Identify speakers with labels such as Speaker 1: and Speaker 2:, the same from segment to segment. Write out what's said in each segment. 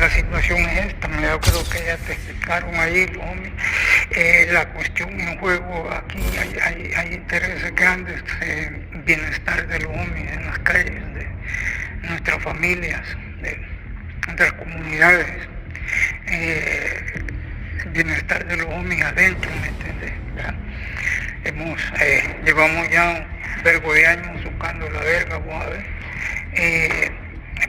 Speaker 1: la situación es esta, yo creo que ya te explicaron ahí, homie. La cuestión en juego aquí hay intereses grandes, bienestar de los homies en las calles, de nuestras familias, de nuestras comunidades, el bienestar de los homies adentro, ¿me entiendes? Llevamos ya un vergo de años tocando la verga, vos a ver,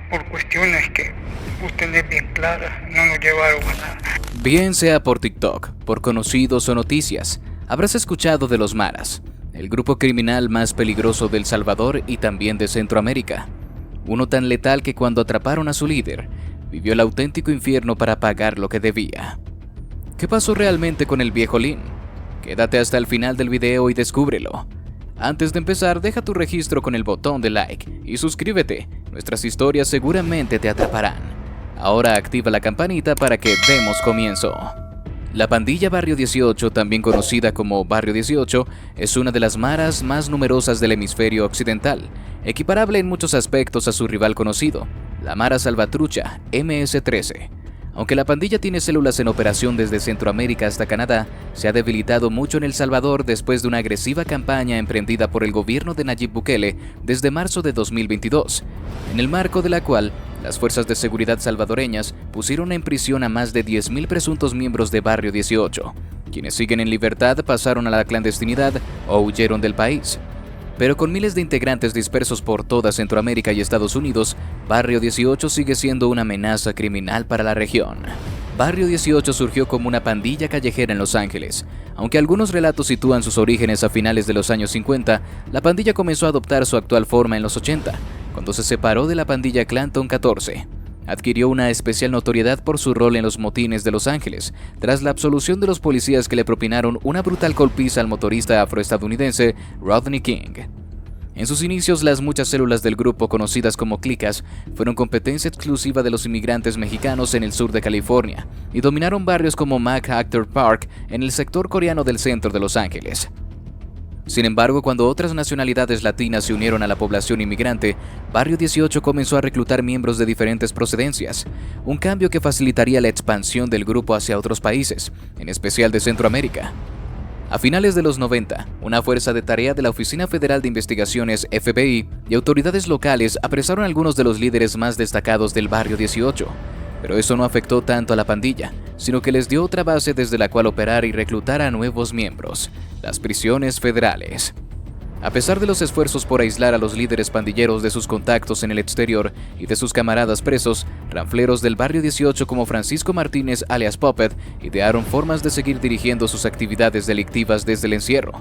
Speaker 1: por cuestiones que vos tenés bien claras, no nos llevaron a nada.
Speaker 2: Bien sea por TikTok, por conocidos o noticias, habrás escuchado de los Maras, el grupo criminal más peligroso de El Salvador y también de Centroamérica. Uno tan letal que cuando atraparon a su líder, vivió el auténtico infierno para pagar lo que debía. ¿Qué pasó realmente con el viejo Lin? Quédate hasta el final del video y descúbrelo. Antes de empezar, deja tu registro con el botón de like y suscríbete. Nuestras historias seguramente te atraparán. Ahora activa la campanita para que demos comienzo. La pandilla Barrio 18, también conocida como Barrio 18, es una de las maras más numerosas del hemisferio occidental, equiparable en muchos aspectos a su rival conocido, la Mara Salvatrucha, MS-13. Aunque la pandilla tiene células en operación desde Centroamérica hasta Canadá, se ha debilitado mucho en El Salvador después de una agresiva campaña emprendida por el gobierno de Nayib Bukele desde marzo de 2022, en el marco de la cual las fuerzas de seguridad salvadoreñas pusieron en prisión a más de 10.000 presuntos miembros de Barrio 18. Quienes siguen en libertad pasaron a la clandestinidad o huyeron del país. Pero con miles de integrantes dispersos por toda Centroamérica y Estados Unidos, Barrio 18 sigue siendo una amenaza criminal para la región. Barrio 18 surgió como una pandilla callejera en Los Ángeles. Aunque algunos relatos sitúan sus orígenes a finales de los años 50, la pandilla comenzó a adoptar su actual forma en los 80, cuando se separó de la pandilla Clanton 14. Adquirió una especial notoriedad por su rol en los motines de Los Ángeles, tras la absolución de los policías que le propinaron una brutal golpiza al motorista afroestadounidense Rodney King. En sus inicios, las muchas células del grupo, conocidas como clicas, fueron competencia exclusiva de los inmigrantes mexicanos en el sur de California y dominaron barrios como MacArthur Park en el sector coreano del centro de Los Ángeles. Sin embargo, cuando otras nacionalidades latinas se unieron a la población inmigrante, Barrio 18 comenzó a reclutar miembros de diferentes procedencias, un cambio que facilitaría la expansión del grupo hacia otros países, en especial de Centroamérica. A finales de los 90, una fuerza de tarea de la Oficina Federal de Investigaciones FBI y autoridades locales apresaron a algunos de los líderes más destacados del Barrio 18, pero eso no afectó tanto a la pandilla, sino que les dio otra base desde la cual operar y reclutar a nuevos miembros, las prisiones federales. A pesar de los esfuerzos por aislar a los líderes pandilleros de sus contactos en el exterior y de sus camaradas presos, ranfleros del Barrio 18 como Francisco Martínez alias Puppet idearon formas de seguir dirigiendo sus actividades delictivas desde el encierro.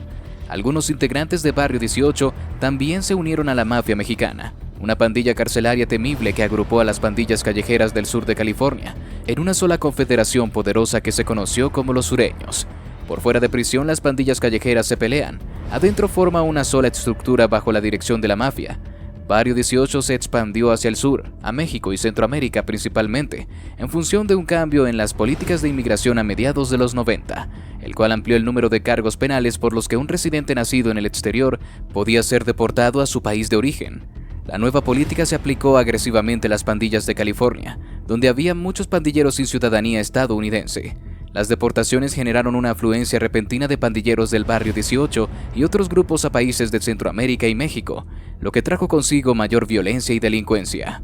Speaker 2: Algunos integrantes de Barrio 18 también se unieron a la mafia mexicana, una pandilla carcelaria temible que agrupó a las pandillas callejeras del sur de California en una sola confederación poderosa que se conoció como los sureños. Por fuera de prisión, las pandillas callejeras se pelean. Adentro forma una sola estructura bajo la dirección de la mafia. Barrio 18 se expandió hacia el sur, a México y Centroamérica principalmente, en función de un cambio en las políticas de inmigración a mediados de los 90, el cual amplió el número de cargos penales por los que un residente nacido en el exterior podía ser deportado a su país de origen. La nueva política se aplicó agresivamente a las pandillas de California, donde había muchos pandilleros sin ciudadanía estadounidense. Las deportaciones generaron una afluencia repentina de pandilleros del Barrio 18 y otros grupos a países de Centroamérica y México, lo que trajo consigo mayor violencia y delincuencia.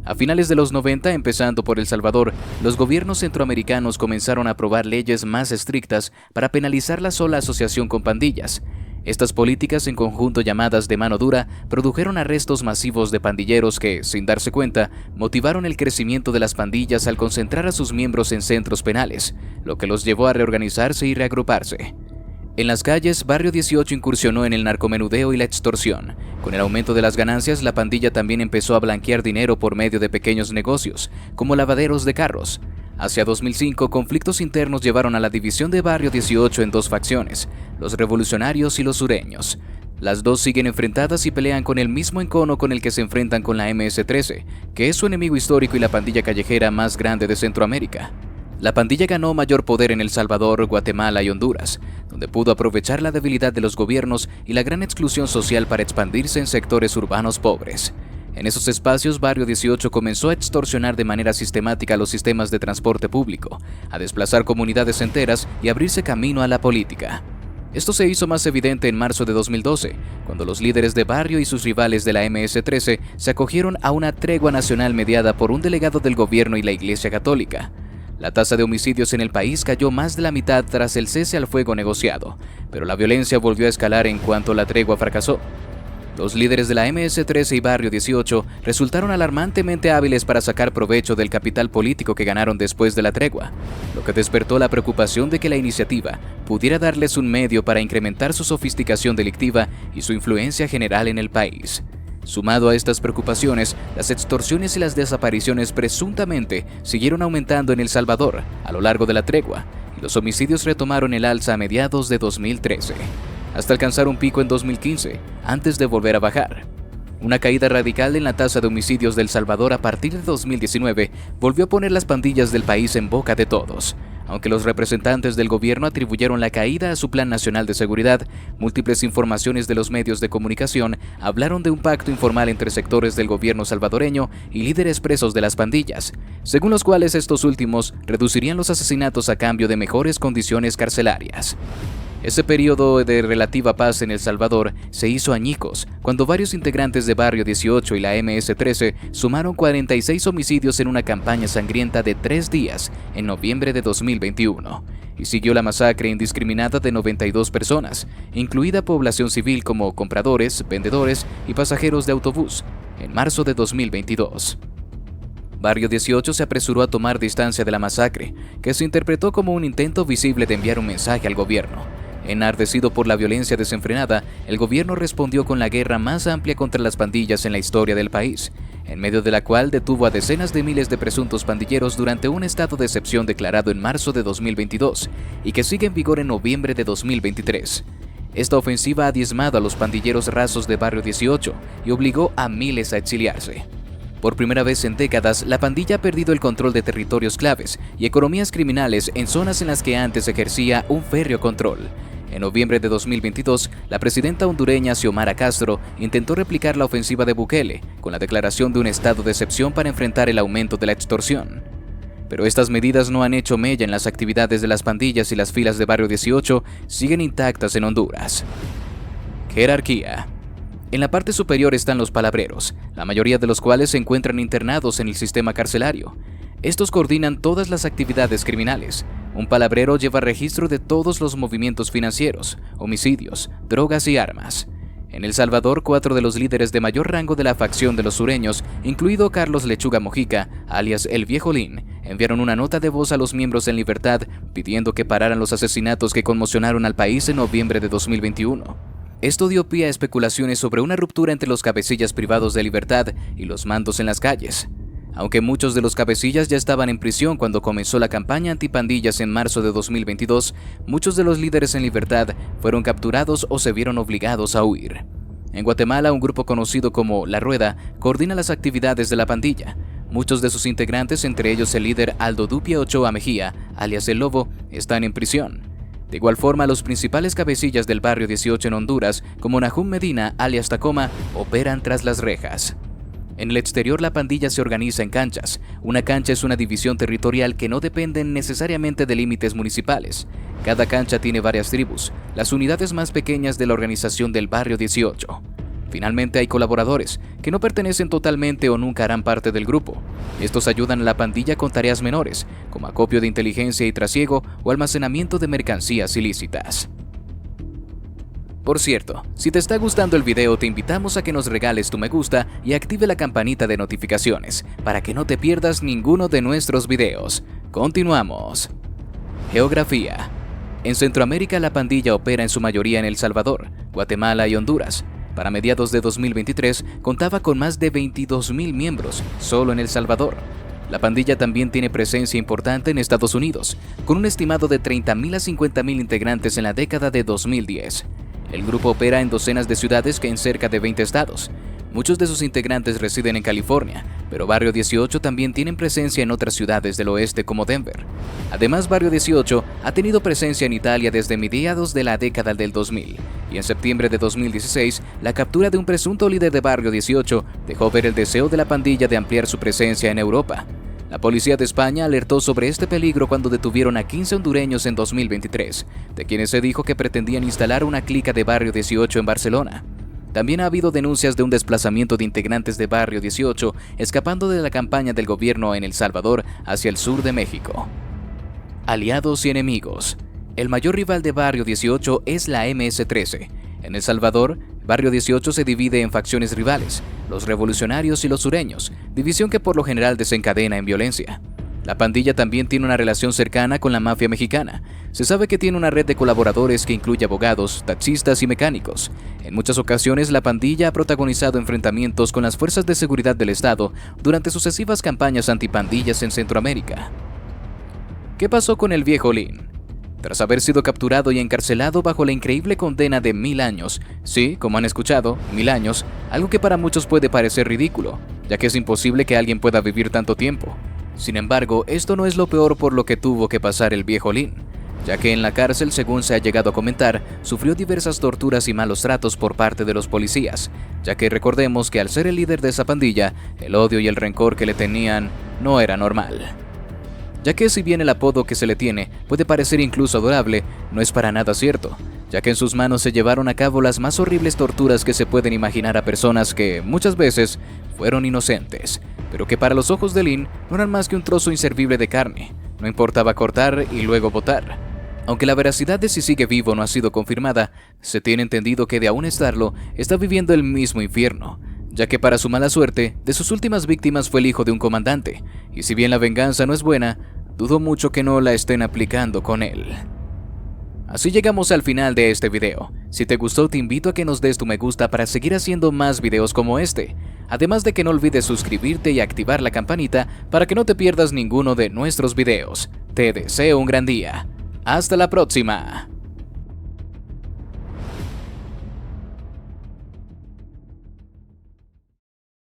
Speaker 2: A finales de los 90, empezando por El Salvador, los gobiernos centroamericanos comenzaron a aprobar leyes más estrictas para penalizar la sola asociación con pandillas. Estas políticas, en conjunto llamadas de mano dura, produjeron arrestos masivos de pandilleros que, sin darse cuenta, motivaron el crecimiento de las pandillas al concentrar a sus miembros en centros penales, lo que los llevó a reorganizarse y reagruparse. En las calles, Barrio 18 incursionó en el narcomenudeo y la extorsión. Con el aumento de las ganancias, la pandilla también empezó a blanquear dinero por medio de pequeños negocios, como lavaderos de carros. Hacia 2005, conflictos internos llevaron a la división de Barrio 18 en dos facciones, los revolucionarios y los sureños. Las dos siguen enfrentadas y pelean con el mismo encono con el que se enfrentan con la MS-13, que es su enemigo histórico y la pandilla callejera más grande de Centroamérica. La pandilla ganó mayor poder en El Salvador, Guatemala y Honduras, donde pudo aprovechar la debilidad de los gobiernos y la gran exclusión social para expandirse en sectores urbanos pobres. En esos espacios, Barrio 18 comenzó a extorsionar de manera sistemática los sistemas de transporte público, a desplazar comunidades enteras y abrirse camino a la política. Esto se hizo más evidente en marzo de 2012, cuando los líderes de Barrio y sus rivales de la MS-13 se acogieron a una tregua nacional mediada por un delegado del gobierno y la Iglesia Católica. La tasa de homicidios en el país cayó más de la mitad tras el cese al fuego negociado, pero la violencia volvió a escalar en cuanto la tregua fracasó. Los líderes de la MS-13 y Barrio 18 resultaron alarmantemente hábiles para sacar provecho del capital político que ganaron después de la tregua, lo que despertó la preocupación de que la iniciativa pudiera darles un medio para incrementar su sofisticación delictiva y su influencia general en el país. Sumado a estas preocupaciones, las extorsiones y las desapariciones presuntamente siguieron aumentando en El Salvador a lo largo de la tregua, y los homicidios retomaron el alza a mediados de 2013. Hasta alcanzar un pico en 2015, antes de volver a bajar. Una caída radical en la tasa de homicidios de El Salvador a partir de 2019 volvió a poner las pandillas del país en boca de todos. Aunque los representantes del gobierno atribuyeron la caída a su Plan Nacional de Seguridad, múltiples informaciones de los medios de comunicación hablaron de un pacto informal entre sectores del gobierno salvadoreño y líderes presos de las pandillas, según los cuales estos últimos reducirían los asesinatos a cambio de mejores condiciones carcelarias. Ese periodo de relativa paz en El Salvador se hizo añicos cuando varios integrantes de Barrio 18 y la MS-13 sumaron 46 homicidios en una campaña sangrienta de 3 días en noviembre de 2021, y siguió la masacre indiscriminada de 92 personas, incluida población civil como compradores, vendedores y pasajeros de autobús, en marzo de 2022. Barrio 18 se apresuró a tomar distancia de la masacre, que se interpretó como un intento visible de enviar un mensaje al gobierno. Enardecido por la violencia desenfrenada, el gobierno respondió con la guerra más amplia contra las pandillas en la historia del país, en medio de la cual detuvo a decenas de miles de presuntos pandilleros durante un estado de excepción declarado en marzo de 2022 y que sigue en vigor en noviembre de 2023. Esta ofensiva ha diezmado a los pandilleros rasos de Barrio 18 y obligó a miles a exiliarse. Por primera vez en décadas, la pandilla ha perdido el control de territorios claves y economías criminales en zonas en las que antes ejercía un férreo control. En noviembre de 2022, la presidenta hondureña Xiomara Castro intentó replicar la ofensiva de Bukele con la declaración de un estado de excepción para enfrentar el aumento de la extorsión. Pero estas medidas no han hecho mella en las actividades de las pandillas y las filas de Barrio 18 siguen intactas en Honduras. Jerarquía. En la parte superior están los palabreros, la mayoría de los cuales se encuentran internados en el sistema carcelario. Estos coordinan todas las actividades criminales. Un palabrero lleva registro de todos los movimientos financieros, homicidios, drogas y armas. En El Salvador, 4 de los líderes de mayor rango de la facción de los sureños, incluido Carlos Lechuga Mojica, alias El Viejo Lin, enviaron una nota de voz a los miembros en libertad pidiendo que pararan los asesinatos que conmocionaron al país en noviembre de 2021. Esto dio pie a especulaciones sobre una ruptura entre los cabecillas privados de libertad y los mandos en las calles. Aunque muchos de los cabecillas ya estaban en prisión cuando comenzó la campaña antipandillas en marzo de 2022, muchos de los líderes en libertad fueron capturados o se vieron obligados a huir. En Guatemala, un grupo conocido como La Rueda coordina las actividades de la pandilla. Muchos de sus integrantes, entre ellos el líder Aldo Dupia Ochoa Mejía, alias El Lobo, están en prisión. De igual forma, los principales cabecillas del Barrio 18 en Honduras, como Nahum Medina, alias Tacoma, operan tras las rejas. En el exterior, la pandilla se organiza en canchas. Una cancha es una división territorial que no depende necesariamente de límites municipales. Cada cancha tiene varias tribus, las unidades más pequeñas de la organización del Barrio 18. Finalmente, hay colaboradores, que no pertenecen totalmente o nunca harán parte del grupo. Estos ayudan a la pandilla con tareas menores, como acopio de inteligencia y trasiego o almacenamiento de mercancías ilícitas. Por cierto, si te está gustando el video, te invitamos a que nos regales tu me gusta y active la campanita de notificaciones para que no te pierdas ninguno de nuestros videos. Continuamos. Geografía. En Centroamérica, la pandilla opera en su mayoría en El Salvador, Guatemala y Honduras. Para mediados de 2023, contaba con más de 22,000 miembros solo en El Salvador. La pandilla también tiene presencia importante en Estados Unidos, con un estimado de 30,000 a 50,000 integrantes en la década de 2010. El grupo opera en docenas de ciudades que en cerca de 20 estados. Muchos de sus integrantes residen en California, pero Barrio 18 también tienen presencia en otras ciudades del oeste como Denver. Además, Barrio 18 ha tenido presencia en Italia desde mediados de la década del 2000, y en septiembre de 2016, la captura de un presunto líder de Barrio 18 dejó ver el deseo de la pandilla de ampliar su presencia en Europa. La policía de España alertó sobre este peligro cuando detuvieron a 15 hondureños en 2023, de quienes se dijo que pretendían instalar una clica de Barrio 18 en Barcelona. También ha habido denuncias de un desplazamiento de integrantes de Barrio 18 escapando de la campaña del gobierno en El Salvador hacia el sur de México. Aliados y enemigos. El mayor rival de Barrio 18 es la MS-13. En El Salvador, Barrio 18 se divide en facciones rivales, los revolucionarios y los sureños, división que por lo general desencadena en violencia. La pandilla también tiene una relación cercana con la mafia mexicana. Se sabe que tiene una red de colaboradores que incluye abogados, taxistas y mecánicos. En muchas ocasiones, la pandilla ha protagonizado enfrentamientos con las fuerzas de seguridad del Estado durante sucesivas campañas antipandillas en Centroamérica. ¿Qué pasó con el viejo Lin? Tras haber sido capturado y encarcelado bajo la increíble condena de 1000 años, sí, como han escuchado, 1000 años, algo que para muchos puede parecer ridículo, ya que es imposible que alguien pueda vivir tanto tiempo. Sin embargo, esto no es lo peor por lo que tuvo que pasar el viejo Lin, ya que en la cárcel, según se ha llegado a comentar, sufrió diversas torturas y malos tratos por parte de los policías, ya que recordemos que al ser el líder de esa pandilla, el odio y el rencor que le tenían no era normal. Ya que si bien el apodo que se le tiene puede parecer incluso adorable, no es para nada cierto, ya que en sus manos se llevaron a cabo las más horribles torturas que se pueden imaginar a personas que, muchas veces, fueron inocentes, pero que para los ojos de Lin no eran más que un trozo inservible de carne. No importaba cortar y luego botar. Aunque la veracidad de si sigue vivo no ha sido confirmada, se tiene entendido que de aún estarlo, está viviendo el mismo infierno, ya que para su mala suerte, de sus últimas víctimas fue el hijo de un comandante, y si bien la venganza no es buena, dudo mucho que no la estén aplicando con él. Así llegamos al final de este video. Si te gustó, te invito a que nos des tu me gusta para seguir haciendo más videos como este. Además de que no olvides suscribirte y activar la campanita para que no te pierdas ninguno de nuestros videos. Te deseo un gran día. Hasta la próxima.